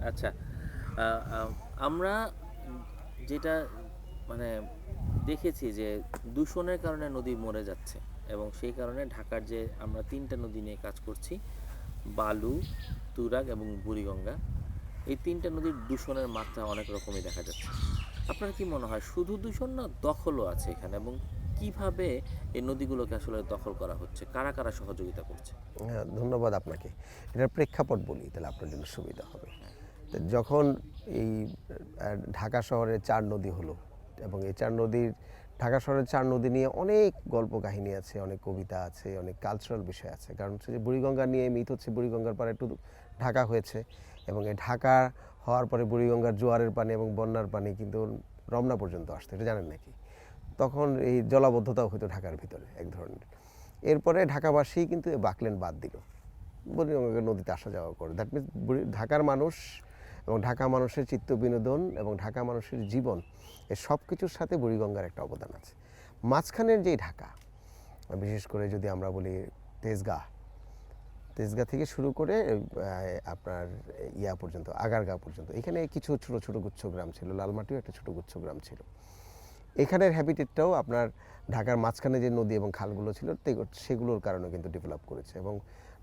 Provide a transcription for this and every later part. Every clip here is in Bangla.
আচ্ছা, আ আ আমরা যেটা মানে দেখেছি যে দূষণের কারণে নদী মরে যাচ্ছে এবং সেই কারণে ঢাকার যে আমরা ৩ টা নদী নিয়ে কাজ করছি, বালু, তুরাগ এবং বুড়িগঙ্গা। এই ৩ টা নদীর দূষণের মাত্রা অনেক রকমই দেখা যাচ্ছে। আপনার কি মনে হয় শুধু দূষণ না দখলও আছে এখানে এবং কিভাবে এই নদীগুলোকে আসলে দখল করা হচ্ছে? কারা, কারা সহযোগিতা করছে? হ্যাঁ, ধন্যবাদ আপনাকে। এটার প্রেক্ষাপট বলি তাহলে আপনার জন্য সুবিধা হবে। তো যখন এই ঢাকা শহরে ৪ নদী হলো এবং এই ৪ নদীর ঢাকা শহরের ৪ নদী নিয়ে অনেক গল্প কাহিনী আছে, অনেক কবিতা আছে, অনেক কালচারাল বিষয় আছে। কারণ হচ্ছে যে বুড়িগঙ্গা নিয়ে মিথ হচ্ছে বুড়িগঙ্গার পাড়ে একটু ঢাকা হয়েছে এবং এই ঢাকা হওয়ার পরে বুড়িগঙ্গার জোয়ারের পানি এবং বন্যার পানি কিন্তু রমনা পর্যন্ত আসতো, এটা জানেন নাকি? তখন এই জলাবদ্ধতাও হতো ঢাকার ভিতরে এক ধরনের। এরপরে ঢাকাবাসী কিন্তু বাকলেন বাদ দিল, বুড়িগঙ্গা নদীতে আসা যাওয়া করে। দ্যাট মিনস ঢাকার মানুষ এবং ঢাকা মানুষের চিত্ত বিনোদন এবং ঢাকা মানুষের জীবন এ সব কিছুর সাথে বুড়িগঙ্গার একটা অবদান আছে। মাঝখানের যেই ঢাকা, বিশেষ করে যদি আমরা বলি তেজগাঁ, তেজগাঁ থেকে শুরু করে আপনার ইয়া পর্যন্ত আগারগাঁও পর্যন্ত, এখানে কিছু ছোট ছোট গুচ্ছ গ্রাম ছিল, লালমাটিও একটা ছোট গুচ্ছ গ্রাম ছিল। এখানের হ্যাবিটেটটাও আপনার ঢাকার মাঝখানে যে নদী এবং খালগুলো ছিল সেগুলোর কারণে কিন্তু ডেভেলপ করেছে। এবং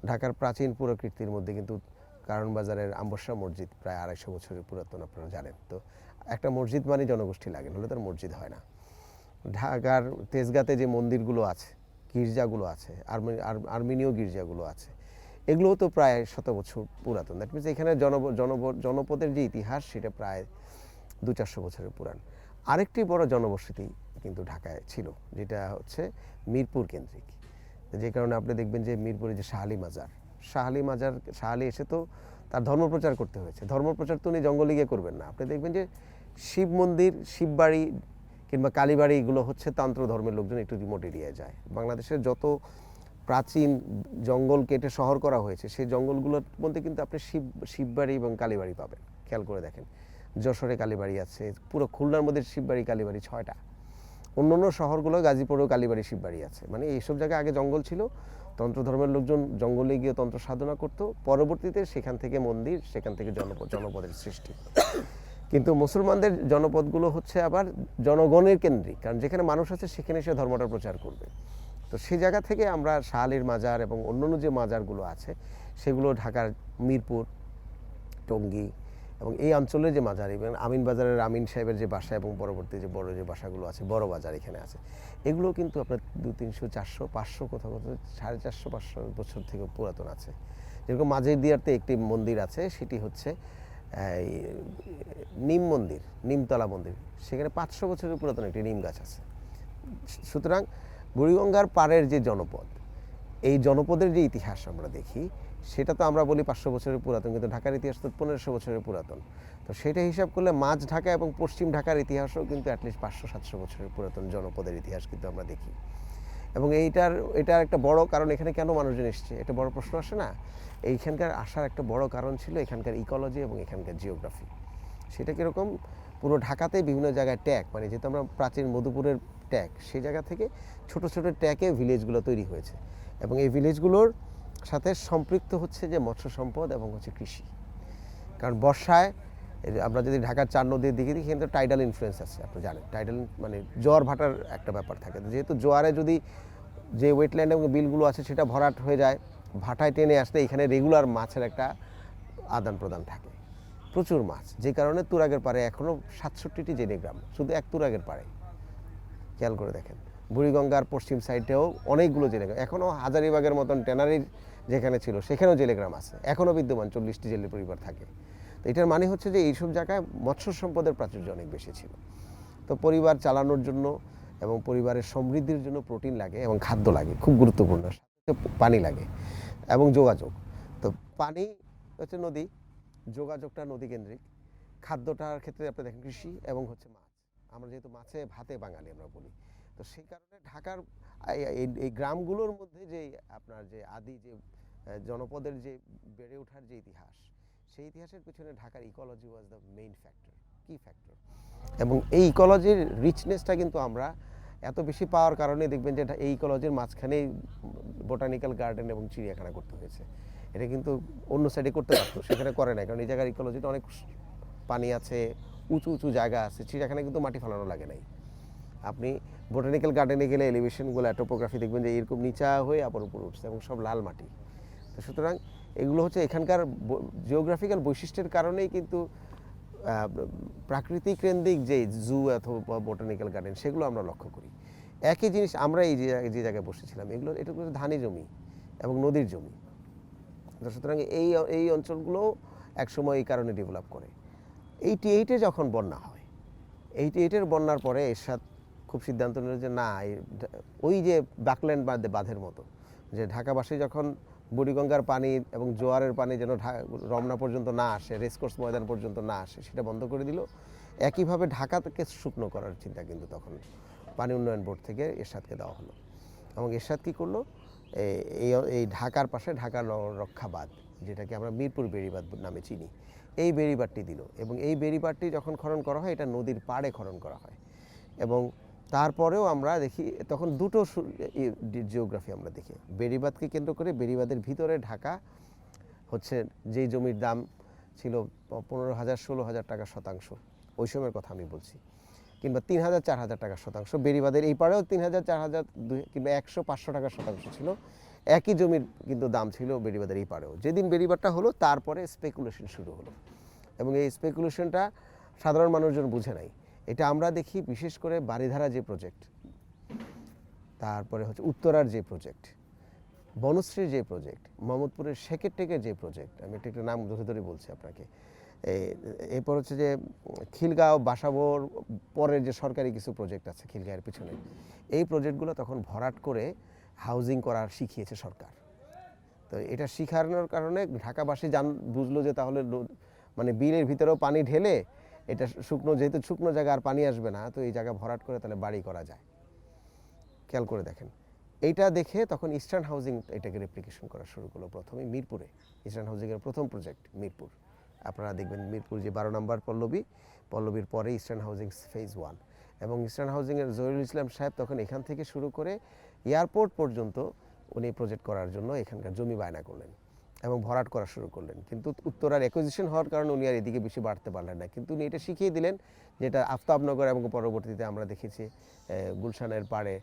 ঢাকার প্রাচীন পুরাকীর্তির মধ্যে কিন্তু কারণ বাজারের আম্বরশাহ মসজিদ প্রায় ২৫০ বছরের পুরাতন, আপনারা জানেন। তো একটা মসজিদ মানে জনগোষ্ঠী লাগে, নাহলে তার মসজিদ হয় না। ঢাকার তেজগাঁতে যে মন্দিরগুলো আছে, গির্জাগুলো আছে, আর্মেনীয় গির্জাগুলো আছে, এগুলোও তো প্রায় ১০০ বছর পুরাতন। দ্যাট মিনস এখানে জনপদের যে ইতিহাস সেটা প্রায় ২-৪০০ বছরের পুরান। আরেকটি বড় জনবসতি কিন্তু ঢাকায় ছিল, যেটা হচ্ছে মিরপুর কেন্দ্রিক। যে কারণে আপনি দেখবেন যে মিরপুরে যে শাহ আলী এসে তো তার ধর্মপ্রচার করতে হয়েছে। ধর্মপ্রচার তো উনি জঙ্গলে গিয়ে করবেন না। আপনি দেখবেন যে শিব মন্দির, শিববাড়ি কিংবা কালীবাড়ি, এগুলো হচ্ছে তান্ত্র ধর্মের লোকজন একটু রিমোট এরিয়ায় যায়। বাংলাদেশের যত প্রাচীন জঙ্গল কেটে শহর করা হয়েছে সেই জঙ্গলগুলোর মধ্যে কিন্তু আপনি শিববাড়ি এবং কালীবাড়ি পাবেন। খেয়াল করে দেখেন, যশোরে কালীবাড়ি আছে, পুরো খুলনার মধ্যে শিববাড়ি কালীবাড়ি ৬টা। অন্য অন্য শহরগুলো গাজীপুরেও কালীবাড়ি শিববাড়ি আছে। মানে এইসব জায়গায় আগে জঙ্গল ছিল, তন্ত্র ধর্মের লোকজন জঙ্গলে গিয়ে তন্ত্র সাধনা করতো, পরবর্তীতে সেখান থেকে মন্দির, সেখান থেকে জনপদের সৃষ্টি। কিন্তু মুসলমানদের জনপদগুলো হচ্ছে আবার জনগণের কেন্দ্রিক, কারণ যেখানে মানুষ আছে সেখানে সে ধর্মটা প্রচার করবে। তো সেই জায়গা থেকে আমরা শাহ আলীর মাজার এবং অন্যান্য যে মাজারগুলো আছে সেগুলো ঢাকার মিরপুর, টঙ্গী এবং এই অঞ্চলের যে মাজার, এবং আমিন বাজারের আমিন সাহেবের যে বাসা এবং পরবর্তী যে বড় যে বাসাগুলো আছে, বড় বাজার এখানে আছে, এগুলো কিন্তু আপনার ২00-৩00-৪00-৫০০, কোথাও কোথাও ৪৫০-৫০০ বছর থেকে পুরাতন আছে। যেরকম মাঝের দিয়ারতে একটি মন্দির আছে, সেটি হচ্ছে নিম মন্দির, নিমতলা মন্দির। সেখানে ৫০০ বছরের পুরাতন একটি নিম গাছ আছে। সুতরাং বুড়িগঙ্গার পাড়ের যে জনপদ, এই জনপদের যে ইতিহাস আমরা দেখি, সেটা তো আমরা বলি ৫০০ বছরের পুরাতন, কিন্তু ঢাকার ইতিহাস তো ১৫০০ বছরের পুরাতন। তো সেটা হিসাব করলে মাঝ ঢাকা এবং পশ্চিম ঢাকার ইতিহাসও কিন্তু অ্যাটলিস্ট ৫০০-৭০০ বছরের পুরাতন জনপদের ইতিহাস কিন্তু আমরা দেখি। এবং এটার একটা বড় কারণ, এখানে কেন মানুষজন এসছে, একটা বড় প্রশ্ন আসে না? এইখানকার আসার একটা বড় কারণ ছিল এখানকার ইকোলজি এবং এখানকার জিওগ্রাফি। সেটা কীরকম? পুরো ঢাকাতে বিভিন্ন জায়গায় ট্যাগ, মানে যেহেতু আমরা প্রাচীন মধুপুরের ট্যাগ, সেই জায়গা থেকে ছোট ছোট ট্যাগে ভিলেজগুলো তৈরি হয়েছে এবং এই ভিলেজগুলোর সাথে সম্পৃক্ত হচ্ছে যে মৎস্য সম্পদ এবং হচ্ছে কৃষি। কারণ বর্ষায় আমরা যদি ঢাকার ৪ নদীর দিকে দেখি, কিন্তু টাইডাল ইনফ্লুয়েন্স আছে, আপনি জানেন টাইডাল মানে জোয়ার ভাটার একটা ব্যাপার থাকে। যেহেতু জোয়ারে যদি যে ওয়েটল্যান্ড এবং বিলগুলো আছে সেটা ভরাট হয়ে যায়, ভাটায় টেনে আসলে এখানে রেগুলার মাছের একটা আদান প্রদান থাকে, প্রচুর মাছ। যে কারণে তুরাগের পাড়ে এখনও ৬৭টি জেলে গ্রাম, শুধু এক তুরাগের পাড়ে। খেয়াল করে দেখেন, বুড়িগঙ্গার পশ্চিম সাইডেও অনেকগুলো জেলে গ্রাম, এখনও হাজারিবাগের মতন ট্যানারির যেখানে ছিল সেখানেও জেলে গ্রাম আছে, এখনও বিদ্যমান ৪০টি জেলে পরিবার থাকে। তো এটার মানে হচ্ছে যে এইসব জায়গায় মৎস্য সম্পদের প্রাচুর্য অনেক বেশি ছিল। তো পরিবার চালানোর জন্য এবং পরিবারের সমৃদ্ধির জন্য প্রোটিন লাগে এবং খাদ্য লাগে, খুব গুরুত্বপূর্ণ। সাথে পানি লাগে এবং যোগাযোগ। তো পানি হচ্ছে নদী, যোগাযোগটা নদী কেন্দ্রিক, খাদ্যটার ক্ষেত্রে আপনি দেখেন কৃষি এবং হচ্ছে মাছ। আমরা যেহেতু মাছে ভাতে বাঙালি আমরা বলি, তো সেই কারণে ঢাকার এই গ্রামগুলোর মধ্যে যে আপনার যে আদি যে জনপদের যে বেড়ে ওঠার যে ইতিহাস, সেই ইতিহাসের পিছনে ঢাকার ecology was the main factor, কি ফ্যাক্টর। এবং এই ইকোলজির রিচনেসটা কিন্তু আমরা এত বেশি পাওয়ার কারণে দেখবেন যে এই ইকোলজির মাঝখানেই বোটানিক্যাল গার্ডেন এবং চিড়িয়াখানা করতে হয়েছে। এটা কিন্তু অন্য সাইডে করতে পারতো, সেখানে করে না, কারণ এই জায়গার ইকোলজিটা অনেক পানি আছে, উঁচু উঁচু জায়গা আছে, সেখানে কিন্তু মাটি ফেলানো লাগে নাই। আপনি বোটানিক্যাল গার্ডেনে গেলে এলিভেশনগুলো টোপোগ্রাফি দেখবেন যে এরকম নিচা হয়ে আবার উপরে উঠছে এবং সব লাল মাটি। তো সুতরাং এগুলো হচ্ছে এখানকার জিওগ্রাফিক্যাল বৈশিষ্ট্যের কারণেই কিন্তু প্রাকৃতিক কেন্দ্রিক যে জু অথবা বোটানিক্যাল গার্ডেন সেগুলো আমরা লক্ষ্য করি। একই জিনিস আমরা এই যে জায়গায় বসেছিলাম, এটা কিন্তু ধানি জমি এবং নদীর জমি। তো সুতরাং এই অঞ্চলগুলো একসময় এই কারণে ডেভেলপ করে। 88-এ যখন বন্যা হয়, 88-এর বন্যার পরে এরশাদ খুব সিদ্ধান্ত নিল যে না, ওই যে বাকল্যান্ড বাঁধের মতো, যে ঢাকাবাসী যখন বুড়িগঙ্গার পানি এবং জোয়ারের পানি যেন রমনা পর্যন্ত না আসে, রেসকোর্স ময়দান পর্যন্ত না আসে, সেটা বন্ধ করে দিল। একইভাবে ঢাকা থেকে শুকনো করার চিন্তা কিন্তু তখন পানি উন্নয়ন বোর্ড থেকে এরশাদকে দেওয়া হলো। এবং এরশাদ কী করলো, এই ঢাকার পাশে ঢাকা রক্ষাবাদ, যেটাকে আমরা মিরপুর বেড়িবাঁধ নামে চিনি, এই বেড়িবাঁধটি দিল। এবং এই বেড়িবাঁধটি যখন খনন করা হয়, এটা নদীর পাড়ে খনন করা হয়। এবং তারপরেও আমরা দেখি তখন দুটো জিওগ্রাফি আমরা দেখি, বেড়িবাঁধকে কেন্দ্র করে বেড়িবাঁধের ভিতরে ঢাকা হচ্ছে যেই জমির দাম ছিল 15,000 16,000 টাকা শতাংশ, ওই সময়ের কথা আমি বলছি, কিংবা 3,000 4,000 টাকা শতাংশ, বেড়িবাঁধের এই পাড়েও 3,000 4,000 কিংবা 100 500 টাকা শতাংশ ছিল। একই জমির কিন্তু দাম ছিল বেড়িবাঁধের এই পাড়েও। যেদিন বেড়িবাঁধটা হলো, তারপরে স্পেকুলেশন শুরু হলো, এবং এই স্পেকুলেশনটা সাধারণ মানুষজন বুঝে নাই। এটা আমরা দেখি বিশেষ করে বারিধারা যে প্রজেক্ট, তারপরে হচ্ছে উত্তরার যে প্রজেক্ট, বনশ্রীর যে প্রজেক্ট, মোহাম্মদপুরের শেকেরটেকের যে প্রজেক্ট, আমি একটা নাম ধরে ধরে বলছি আপনাকে, এরপর হচ্ছে যে খিলগাঁও বাসাবোর পরের যে সরকারি কিছু প্রজেক্ট আছে খিলগাঁয়ের পিছনে, এই প্রজেক্টগুলো তখন ভরাট করে হাউজিং করার শিখিয়েছে সরকার। তো এটা শিখানোর কারণে ঢাকাবাসী বুঝলো যে তাহলে মানে বিলের ভিতরেও পানি ঢেলে এটা যেহেতু শুকনো জায়গা আর পানি আসবে না, তো এই জায়গা ভরাট করে তাহলে বাড়ি করা যায়। খেয়াল করে দেখেন, এইটা দেখে তখন ইস্টার্ন হাউজিং এটাকে রেপ্লিকেশন করা শুরু করলো। প্রথমে মিরপুরে ইস্টার্ন হাউজিংয়ের প্রথম প্রজেক্ট মিরপুর, আপনারা দেখবেন মিরপুর যে 12 নম্বর পল্লবীর পরে ইস্টার্ন হাউজিং ফেজ 1, এবং ইস্টার্ন হাউজিংয়ের জহিরুল ইসলাম সাহেব তখন এখান থেকে শুরু করে এয়ারপোর্ট পর্যন্ত উনি প্রজেক্ট করার জন্য এখানকার জমি বায়না করলেন এবং ভরাট করা শুরু করলেন। কিন্তু উত্তরার অ্যাকুইজিশন হওয়ার কারণে উনি আর এদিকে বেশি বাড়তে পারলেন না, কিন্তু উনি এটা শিখিয়ে দিলেন, যেটা আফতাবনগর এবং পরবর্তীতে আমরা দেখেছি গুলশানের পাড়ে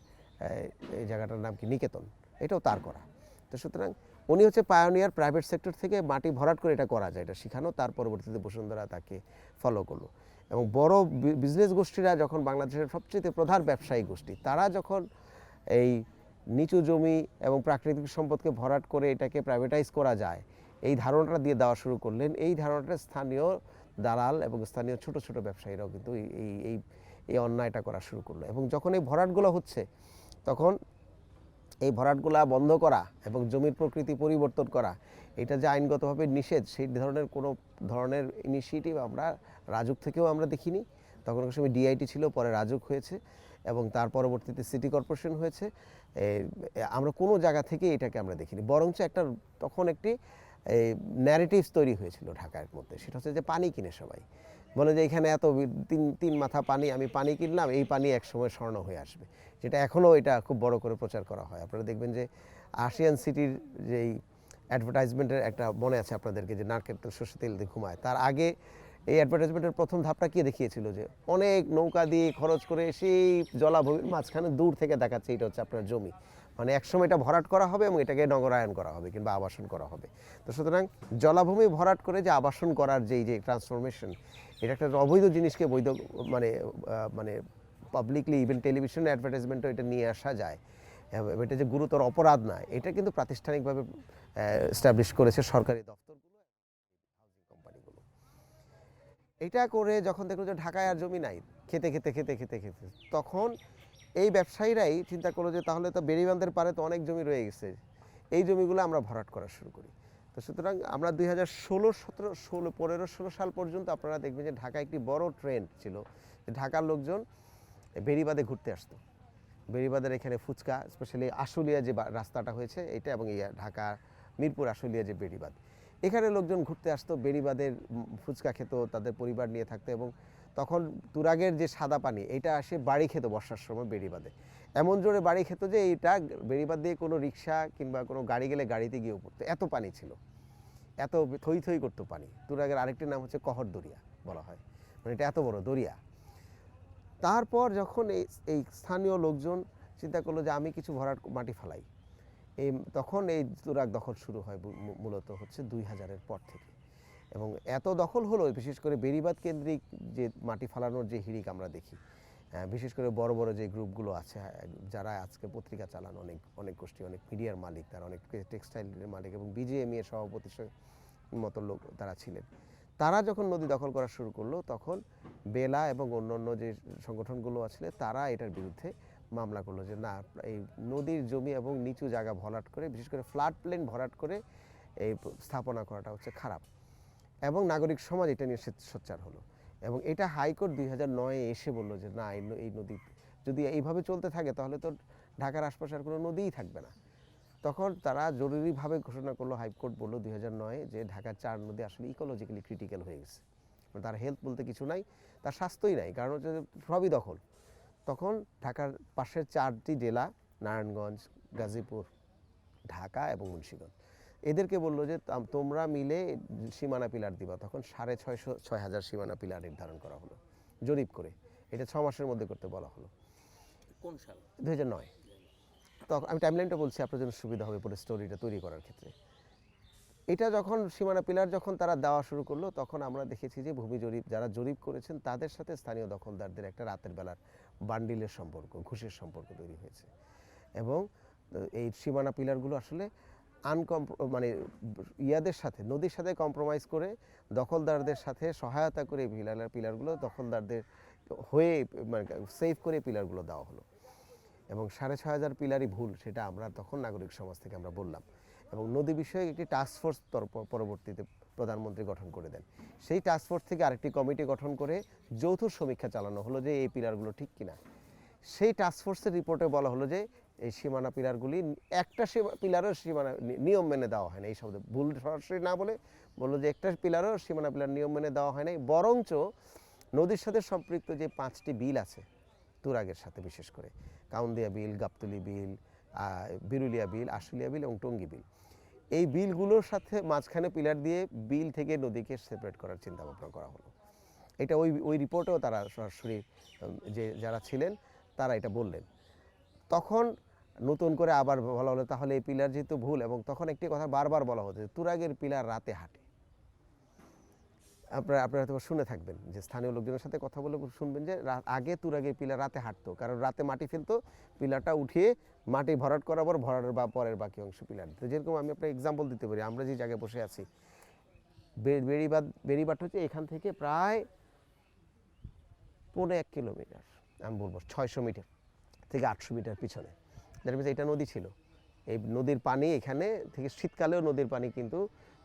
এই জায়গাটার নাম কি নিকেতন, এটাও তার করা। তো সুতরাং উনি হচ্ছে পায়োনিয়ার, প্রাইভেট সেক্টর থেকে মাটি ভরাট করে এটা করা যায়, এটা শিখানো। তার পরবর্তীতে বসুন্ধরা তাকে ফলো করলো। এবং বড় বিজনেস গোষ্ঠীরা যখন, বাংলাদেশের সবচেয়ে প্রধান ব্যবসায়ী গোষ্ঠী, তারা যখন এই নিচু জমি এবং প্রাকৃতিক সম্পদকে ভরাট করে এটাকে প্রাইভেটাইজ করা যায়, এই ধারণাটা দিয়ে দেওয়া শুরু করলেন, এই ধারণাটা স্থানীয় দালাল এবং স্থানীয় ছোট ছোট ব্যবসায়ীরাও কিন্তু এই অন্যায়টা করা শুরু করলো। এবং যখন এই ভরাটগুলো হচ্ছে, তখন এই ভরাটগুলা বন্ধ করা এবং জমির প্রকৃতি পরিবর্তন করা, এটা যে আইনগতভাবে নিষেধ, সেই ধরনের কোনো ধরনের ইনিশিয়েটিভ আমরা রাজুক থেকেও আমরা দেখিনি। তখনকার সময় ডিআইটি ছিল, পরে রাজুক হয়েছে, এবং তার পরবর্তীতে সিটি কর্পোরেশন হয়েছে। আমরা কোনো জায়গা থেকে এটাকে আমরা দেখিনি, বরঞ্চ তখন একটি ন্যারেটিভস তৈরি হয়েছিল ঢাকার মধ্যে, সেটা হচ্ছে যে পানি কিনে সবাই বলে যে এখানে এত তিন মাথা পানি, আমি পানি কিনলাম, এই পানি একসময় স্বর্ণ হয়ে আসবে, যেটা এখনও এটা খুব বড় করে প্রচার করা হয়। আপনারা দেখবেন যে আশিয়ান সিটির যেই অ্যাডভার্টাইজমেন্টের একটা মনে আছে আপনাদেরকে, যে নারকেল তেল সর্ষে তেল দিয়ে ঘুমায়, তার আগে এই অ্যাডভার্টাইজমেন্টের প্রথম ধাপটা কি দেখিয়েছিল, যে অনেক নৌকা দিয়ে খরচ করে সেই জলাভূমির মাঝখানে দূর থেকে দেখাচ্ছে এটা হচ্ছে আপনার জমি, মানে একসময় এটা ভরাট করা হবে এবং এটাকে নগরায়ন করা হবে কিংবা আবাসন করা হবে। তো সুতরাং জলাভূমি ভরাট করে যে আবাসন করার যে ট্রান্সফরমেশন, এটা একটা অবৈধ জিনিসকে বৈধ, মানে পাবলিকলি ইভেন টেলিভিশন অ্যাডভার্টাইজমেন্টও এটা নিয়ে আসা যায়, এটা যে গুরুতর অপরাধ না, এটা কিন্তু প্রাতিষ্ঠানিকভাবে এস্টাবলিশ করেছে সরকারি দপ্তরগুলো, হাউজিং কোম্পানিগুলো। এটা করে যখন দেখলো যে ঢাকায় আর জমি নাই, খেতে তখন এই ব্যবসায়ীরাই চিন্তা করলো যে তাহলে তো বেড়িবাঁধের পারে তো অনেক জমি রয়ে গেছে, এই জমিগুলো আমরা ভরাট করা শুরু করি। তো সুতরাং আমরা 2016 সাল পর্যন্ত আপনারা দেখবেন যে ঢাকা একটি বড় ট্রেন্ড ছিল, যে ঢাকার লোকজন বেড়িবাঁধে ঘুরতে আসতো। বেড়িবাঁধের এখানে ফুচকা, স্পেশালি আশুলিয়া যে রাস্তাটা হয়েছে এটা, এবং ঢাকা মিরপুর আশুলিয়া যে বেড়িবাঁধ, এখানে লোকজন ঘুরতে আসতো, বেড়িবাঁধের ফুচকা খেত, তাদের পরিবার নিয়ে থাকতো। এবং তখন তুরাগের যে সাদা পানি, এটা আসে বাড়ি খেত বর্ষার সময় বেড়িবাঁধে, এমন জোরে বাড়ি খেত যে এইটা বেড়িবাঁধ দিয়ে কোনো রিক্সা কিংবা কোনো গাড়ি গেলে গাড়িতে গিয়েও পড়তো, এত পানি ছিল। এত থই থই করতো পানি। তুরাগের আরেকটি নাম হচ্ছে কহর দরিয়া বলা হয়, মানে এটা এত বড় দরিয়া। তারপর যখন এই স্থানীয় লোকজন চিন্তা করলো যে আমি কিছু ভরাট মাটি ফেলাই, তখন এই তুরাগ দখল শুরু হয় মূলত হচ্ছে 2000-এর পর থেকে। এবং এত দখল হলো, বিশেষ করে বেড়িবাঁধ কেন্দ্রিক যে মাটি ফালানোর যে হিড়িক আমরা দেখি, বিশেষ করে বড় বড় যে গ্রুপগুলো আছে, যারা আজকে পত্রিকা চালান, অনেক অনেক গোষ্ঠী, অনেক মিডিয়ার মালিক, তারা অনেক টেক্সটাইলের মালিক এবং বিজিএমই এর সভাপতি মতো লোক তারা ছিলেন, তারা যখন নদী দখল করা শুরু করলো, তখন বেলা এবং অন্যান্য যে সংগঠনগুলো আছে তারা এটার বিরুদ্ধে মামলা করলো যে না, এই নদীর জমি এবং নিচু জায়গা ভরাট করে, বিশেষ করে ফ্লাড প্লেন ভরাট করে এই স্থাপনা করাটা হচ্ছে খারাপ। এবং নাগরিক সমাজ এটা নিয়ে সোচ্চার হলো এবং এটা হাইকোর্ট 2009-এ এসে বললো যে না, এই নদী যদি এইভাবে চলতে থাকে তাহলে তো ঢাকার আশপাশে আর কোনো নদীই থাকবে না। তখন তারা জরুরিভাবে ঘোষণা করলো, হাইকোর্ট বললো 2009-এ যে ঢাকার 4 নদী আসলে ইকোলজিক্যালি ক্রিটিক্যাল হয়ে গেছে, তার হেলথ বলতে কিছু নাই, তার স্বাস্থ্যই নাই, কারণ হচ্ছে সবই দখল। তখন ঢাকার পাশের 4টি জেলা, নারায়ণগঞ্জ, গাজীপুর, ঢাকা এবং মুন্সিগঞ্জ, এদেরকে বললো যে তোমরা মিলে সীমানা পিলার দিবা। তখন 6,500 সীমানা পিলার নির্ধারণ করা হলো জরিপ করে। এটা 6 মাসের মধ্যে করতে বলা হলো। কোন সাল? 2009। তখন আমি টাইমলাইনটা বলছি আপনার জন্য সুবিধা হবে পরে স্টোরিটা তৈরি করার ক্ষেত্রে। এটা যখন সীমানা পিলার যখন তারা দেওয়া শুরু করলো, তখন আমরা দেখেছি যে ভূমি জরিপ যারা জরিপ করেছেন তাদের সাথে স্থানীয় দখলদারদের একটা রাতের বেলার বান্ডিলের সম্পর্ক, ঘুষের সম্পর্ক তৈরি হয়েছে। এবং এই সীমানা পিলারগুলো আসলে মানে ইয়াদের সাথে, নদীর সাথে কম্প্রোমাইজ করে, দখলদারদের সাথে সহায়তা করে পিলারগুলো দখলদারদের হয়ে, মানে সেভ করে পিলারগুলো দেওয়া হলো। এবং 6,500 পিলারই ভুল, সেটা আমরা তখন নাগরিক সমাজ থেকে আমরা বললাম। এবং নদী বিষয়ে একটি টাস্কফোর্স পরবর্তীতে প্রধানমন্ত্রী গঠন করে দেন। সেই টাস্কফোর্স থেকে আরেকটি কমিটি গঠন করে যৌথ সমীক্ষা চালানো হলো যে এই পিলারগুলো ঠিক কিনা। সেই টাস্কফোর্সের রিপোর্টে বলা হলো যে এই সীমানা পিলারগুলি একটা পিলারও সীমানা নিয়ম মেনে দেওয়া হয় না। এই শব্দ ভুল সরাসরি না বলে বললো যে একটা পিলারও সীমানা পিলার নিয়ম মেনে দেওয়া হয় নাই, বরঞ্চ নদীর সাথে সম্পৃক্ত যে 5টি বিল আছে তুরাগের সাথে, বিশেষ করে কাউন্দিয়া বিল, গাবতলী বিল, বিরুলিয়া বিল, আশুলিয়া বিল এবং টঙ্গী বিল, এই বিলগুলোর সাথে মাঝখানে পিলার দিয়ে বিল থেকে নদীকে সেপারেট করার চিন্তা ভাবনা করা হলো। এটা ওই রিপোর্টেও তারা সরাসরি যে যারা ছিলেন তারা এটা বললেন। তখন নতুন করে আবার বলা হলো তাহলে এই পিলার যেহেতু ভুল, এবং তখন একটি কথা বারবার বলা হতো যে তুরাগের পিলার রাতে হাঁটে। আপনারা হয়তো শুনে থাকবেন যে স্থানীয় লোকজনের সাথে কথা বলে শুনবেন যে আগে তুরাগের পিলার রাতে হাঁটতো, কারণ রাতে মাটি ফেলতো, পিলারটা উঠিয়ে মাটি ভরাট করার পর ভরাটের বা পরের বাকি অংশ পিলার দিত। যেরকম আমি আপনার এক্সাম্পল দিতে পারি, আমরা যে জায়গায় বসে আছি, বেড়িবাঁধ হচ্ছে এখান থেকে প্রায় 1.5 কিলোমিটার, আমি বলবো 600 মিটার থেকে 800 মিটার পিছনে। দ্যাট মিনস এটা নদী ছিল। এই নদীর পানি এখানে থেকে শীতকালেও নদীর পানি কিন্তু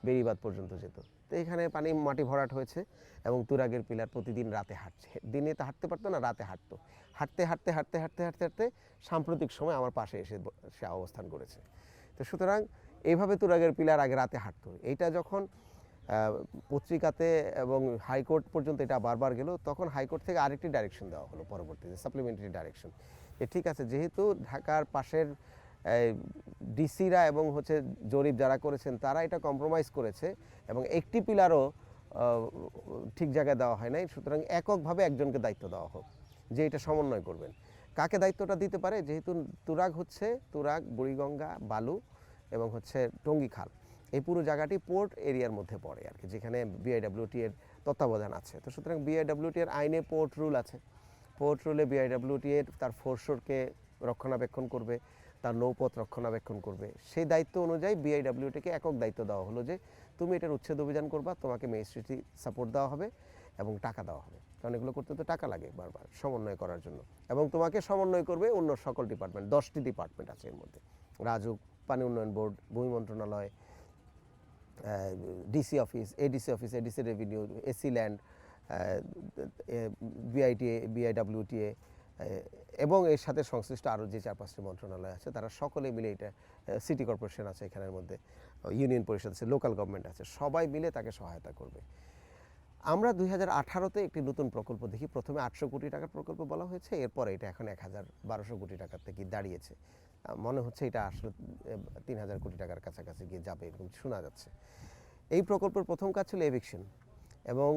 বেড়িবাঁধ পর্যন্ত যেত। তো এখানে পানি মাটি ভরাট হয়েছে এবং তুরাগের পিলার প্রতিদিন রাতে হাঁটছে। দিনে তো হাঁটতে পারতো না, রাতে হাঁটতো। হাঁটতে সাম্প্রতিক সময় আমার পাশে এসে সে অবস্থান করেছে। তো সুতরাং এইভাবে তুরাগের পিলার আগে রাতে হাঁটতো। এইটা যখন পত্রিকাতে এবং হাইকোর্ট পর্যন্ত এটা বারবার গেল, তখন হাইকোর্ট থেকে আরেকটি ডাইরেকশন দেওয়া হলো পরবর্তীতে, সাপ্লিমেন্টারি ডাইরেকশন, যে ঠিক আছে, যেহেতু ঢাকার পাশের ডিসিরা এবং হচ্ছে জরিপ যারা করেছেন তারা এটা কম্প্রোমাইজ করেছে এবং একটি পিলারও ঠিক জায়গায় দেওয়া হয় নাই, সুতরাং এককভাবে একজনকে দায়িত্ব দেওয়া হোক যে এটা সমন্বয় করবেন। কাকে দায়িত্বটা দিতে পারে? যেহেতু তুরাগ, বুড়িগঙ্গা, বালু এবং হচ্ছে টঙ্গী খাল, এই পুরো জায়গাটি পোর্ট এরিয়ার মধ্যে পড়ে আর কি, যেখানে বিআইডব্লিউটি এর তত্ত্বাবধান আছে। তো সুতরাং বিআইডব্লিউটি এর আইনে পোর্ট রুল আছে। পোর্ট রুলে বিআইডব্লিউটি এর তার ফোরশোরকে রক্ষণাবেক্ষণ করবে, তার নৌপথ রক্ষণাবেক্ষণ করবে। সেই দায়িত্ব অনুযায়ী বিআইডব্লিউটিকে একক দায়িত্ব দেওয়া হলো যে তুমি এটার উচ্ছেদ অভিযান করবা, তোমাকে ম্যাজিস্ট্রেটি সাপোর্ট দেওয়া হবে এবং টাকা দেওয়া হবে, কারণ এগুলো করতে তো টাকা লাগে বারবার সমন্বয় করার জন্য। এবং তোমাকে সমন্বয় করবে অন্য সকল ডিপার্টমেন্ট, 10টি ডিপার্টমেন্ট আছে এর মধ্যে, রাজুক, পানি উন্নয়ন বোর্ড, ভূমি মন্ত্রণালয়, DC office, ADC revenue, AC land, BIWTA এবং এর সাথে সংশ্লিষ্ট আরও যে 4-5টি মন্ত্রণালয় আছে, তারা সকলে মিলে, এটা সিটি কর্পোরেশন আছে এখানের মধ্যে, ইউনিয়ন পরিষদ আছে, লোকাল গভর্নমেন্ট আছে, সবাই মিলে তাকে সহায়তা করবে। আমরা 2018-তে একটি নতুন প্রকল্প দেখি। প্রথমে 800 কোটি টাকার প্রকল্প বলা হয়েছে, এরপরে এটা এখন 1,1200 কোটি টাকার থেকে দাঁড়িয়েছে। মনে হচ্ছে এটা আসলে 3,000 কোটি টাকার কাছাকাছি গিয়ে যাবে, এরকম শোনা যাচ্ছে। এই প্রকল্পের প্রথম কাজ ছিল এভিকশন এবং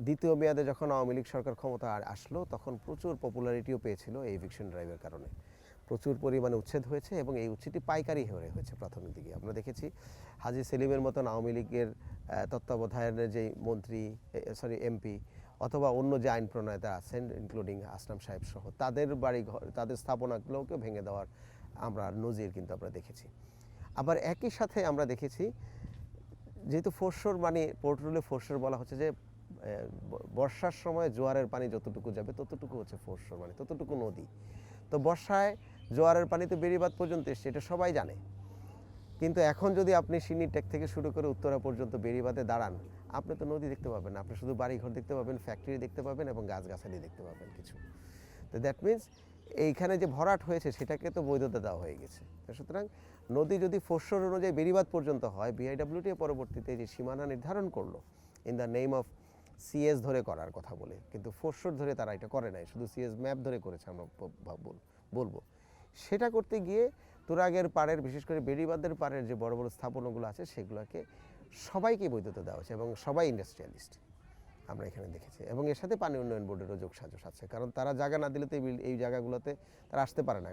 দ্বিতীয় মেয়াদে যখন আওয়ামী লীগ সরকার ক্ষমতা আসলো তখন প্রচুর পপুলারিটিও পেয়েছিল এই এভিকশন ড্রাইভের কারণে। প্রচুর পরিমাণে উচ্ছেদ হয়েছে এবং এই উচ্ছেদটি পাইকারি হয়েছে প্রাথমিক দিকে। আমরা দেখেছি হাজী সেলিমের মতন আওয়ামী লীগের তত্ত্বাবধায়নের যে মন্ত্রী এমপি অথবা অন্য যে আইন প্রণেতা আছেন ইনক্লুডিং আসলাম সাহেব সহ তাদের বাড়ি ঘর তাদের স্থাপনাগুলোকে ভেঙে দেওয়ার আমরা নজির কিন্তু আমরা দেখেছি। আবার একই সাথে আমরা দেখেছি যেহেতু ফোরশোর মানে পোর্ট রুলে ফোরশোর বলা হচ্ছে যে বর্ষার সময় জোয়ারের পানি যতটুকু যাবে ততটুকু হচ্ছে ফোরশোর মানে ততটুকু নদী। তো বর্ষায় জোয়ারের পানি তো বেড়িবাঁধ পর্যন্ত এসছে, এটা সবাই জানে। কিন্তু এখন যদি আপনি সিন্নি টেক থেকে শুরু করে উত্তরা পর্যন্ত বেড়িবাঁধে দাঁড়ান, আপনি তো নদী দেখতে পাবেন না, আপনি শুধু বাড়িঘর দেখতে পাবেন, ফ্যাক্টরি দেখতে পাবেন এবং গাছগাছালি দেখতে পাবেন কিছু। তো দ্যাট মিনস এইখানে যে ভরাট হয়েছে সেটাকে তো বৈধতা দেওয়া হয়ে গেছে। তো সুতরাং নদী যদি ফোরশোর অনুযায়ী বেড়িবাঁধ পর্যন্ত হয়, বিআইডব্লিউটি পরবর্তীতে যে সীমানা নির্ধারণ করলো in the name of CS ধরে করার কথা বলে, কিন্তু ফোরশোর ধরে তারা এটা করে নাই, শুধু সিএস ম্যাপ ধরে করেছে আমরা বলবো। সেটা করতে গিয়ে তুরাগের পাড়ের বিশেষ করে বেড়িবাঁধের পাড়ের যে বড় বড় স্থাপনাগুলো আছে সেগুলোকে সবাইকে বৈধতা দেওয়া হয়েছে এবং সবাই ইন্ডাস্ট্রিয়ালিস্ট আমরা এখানে দেখেছি। এবং এর সাথে পানি উন্নয়ন বোর্ডেরও যোগসাজশ আছে, কারণ তারা জায়গা না দিলে তো এই জায়গাগুলোতে তারা আসতে পারে না।